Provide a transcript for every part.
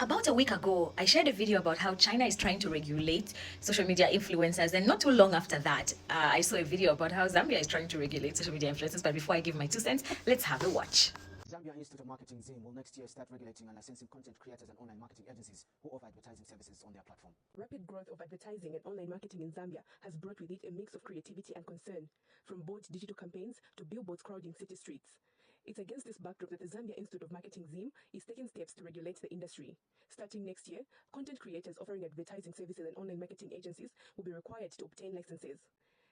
About a week ago, I shared a video about how China is trying to regulate social media influencers, and not too long after that, I saw a video about how Zambia is trying to regulate social media influencers. But before I give my 2 cents, let's have a watch. Zambia Institute of Marketing Zim will next year start regulating and licensing content creators and online marketing agencies who offer advertising services on their platform. Rapid growth of advertising and online marketing in Zambia has brought with it a mix of creativity and concern, from bold digital campaigns to billboards crowding city streets. It's against this backdrop that the Zambia Institute of Marketing Zim is taking steps to regulate the industry. Starting next year, content creators offering advertising services and online marketing agencies will be required to obtain licenses.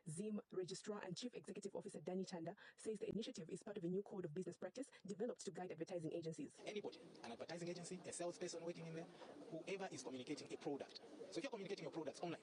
Zim Registrar and Chief Executive Officer Danny Chanda says the initiative is part of a new code of business practice developed to guide advertising agencies. Anybody, an advertising agency, a salesperson working in there, whoever is communicating a product. So if you're communicating your products online,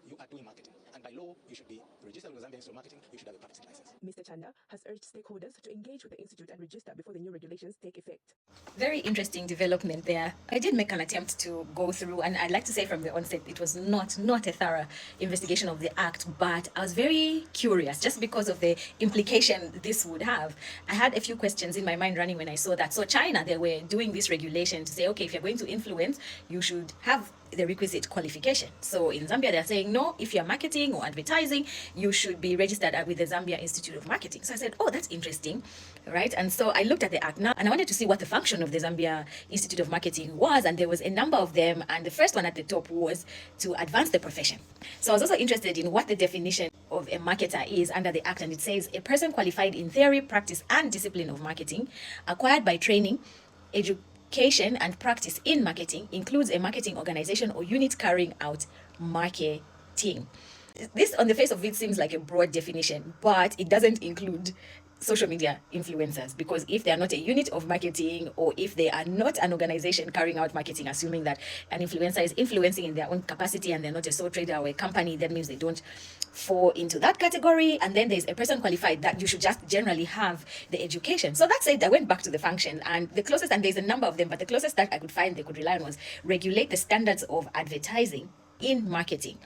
you are doing marketing. And by law, you should be registered with the Zambia Institute of Marketing. You should have a publicity license. Mr. Chanda has urged stakeholders to engage with the institute and register before the new regulations take effect. Very interesting development there. I did make an attempt to go through, and I'd like to say from the onset, it was not a thorough investigation of the act, but I was very curious just because of the implication this would have. I had a few questions in my mind running when I saw that. So China, they were doing this regulation to say, okay, if you're going to influence, you should have the requisite qualification. So in Zambia, they're saying, no, if you're marketing or advertising, you should be registered with the Zambia Institute of Marketing. So I said, oh, that's interesting, right? And so I looked at the act now, and I wanted to see what the function of the Zambia Institute of Marketing was, and there was a number of them, and the first one at the top was to advance the profession. So I was also interested in what the definition of a marketer is under the act, and it says a person qualified in theory, practice, and discipline of marketing, acquired by training, education and practice in marketing, includes a marketing organization or unit carrying out marketing. This on the face of it seems like a broad definition, but it doesn't include social media influencers, because if they are not a unit of marketing, or if they are not an organization carrying out marketing, assuming that an influencer is influencing in their own capacity and they're not a sole trader or a company, that means they don't fall into that category. And then there's a person qualified, that you should just generally have the education. So that's it. I went back to the function, and the closest, and there's a number of them, but the closest that I could find they could rely on was regulate the standards of advertising in marketing.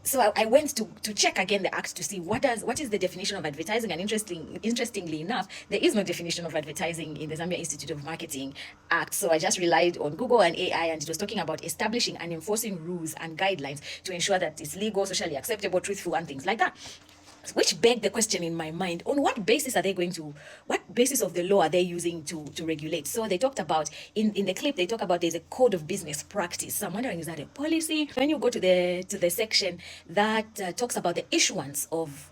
So I went to check again the act to see what is the definition of advertising, and interestingly enough, there is no definition of advertising in the Zambia Institute of Marketing Act. So I just relied on Google and AI, and it was talking about establishing and enforcing rules and guidelines to ensure that it's legal, socially acceptable, truthful, and things like that. Which begged the question in my mind, on what basis are they going to, what basis of the law are they using to regulate? So they talked about, in the clip, they talk about there's a code of business practice. So I'm wondering, is that a policy? When you go to the section that talks about the issuance of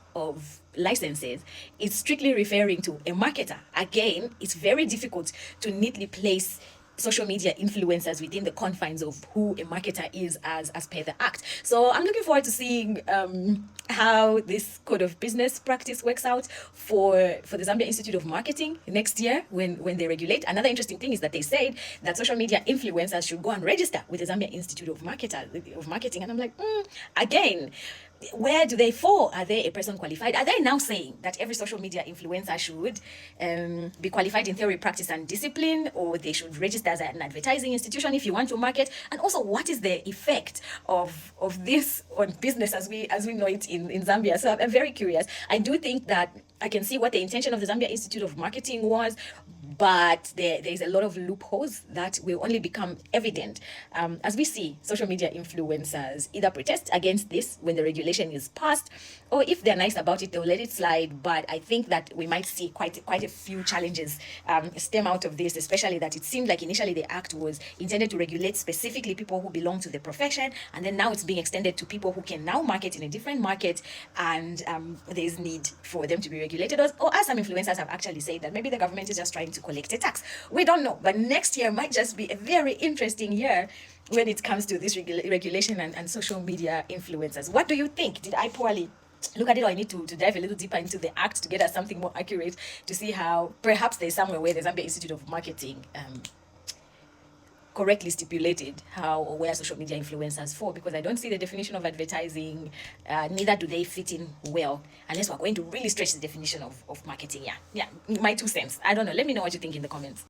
licenses, it's strictly referring to a marketer. Again, it's very difficult to neatly place social media influencers within the confines of who a marketer is as per the act. So I'm looking forward to seeing how this code of business practice works out for the Zambia Institute of Marketing next year when they regulate. Another interesting thing is that they said that social media influencers should go and register with the Zambia Institute of Marketing, and I'm like, again, where do they fall? Are they a person qualified? Are they now saying that every social media influencer should be qualified in theory, practice, and discipline, or they should register as an advertising institution if you want to market? And also, what is the effect of this on business as we know it in Zambia? So I'm very curious. I do think that I can see what the intention of the Zambia Institute of Marketing was, but there's a lot of loopholes that will only become evident as we see social media influencers either protest against this when the regulation is passed, or if they're nice about it, they'll let it slide. But I think that we might see quite a few challenges stem out of this, especially that it seemed like initially the act was intended to regulate specifically people who belong to the profession, and then now it's being extended to people who can now market in a different market, and there's need for them to be regulated, or as some influencers have actually said, that maybe the government is just trying to collect a tax. We don't know, but next year might just be a very interesting year when it comes to this regulation and social media influencers. What do you think? Did I poorly look at it, or I need to dive a little deeper into the act to get us something more accurate, to see how perhaps there's somewhere where the Zambia Institute of Marketing correctly stipulated how or where social media influencers fall, because I don't see the definition of advertising, neither do they fit in well, unless we're going to really stretch the definition of marketing. Yeah, my 2 cents. I don't know. Let me know what you think in the comments.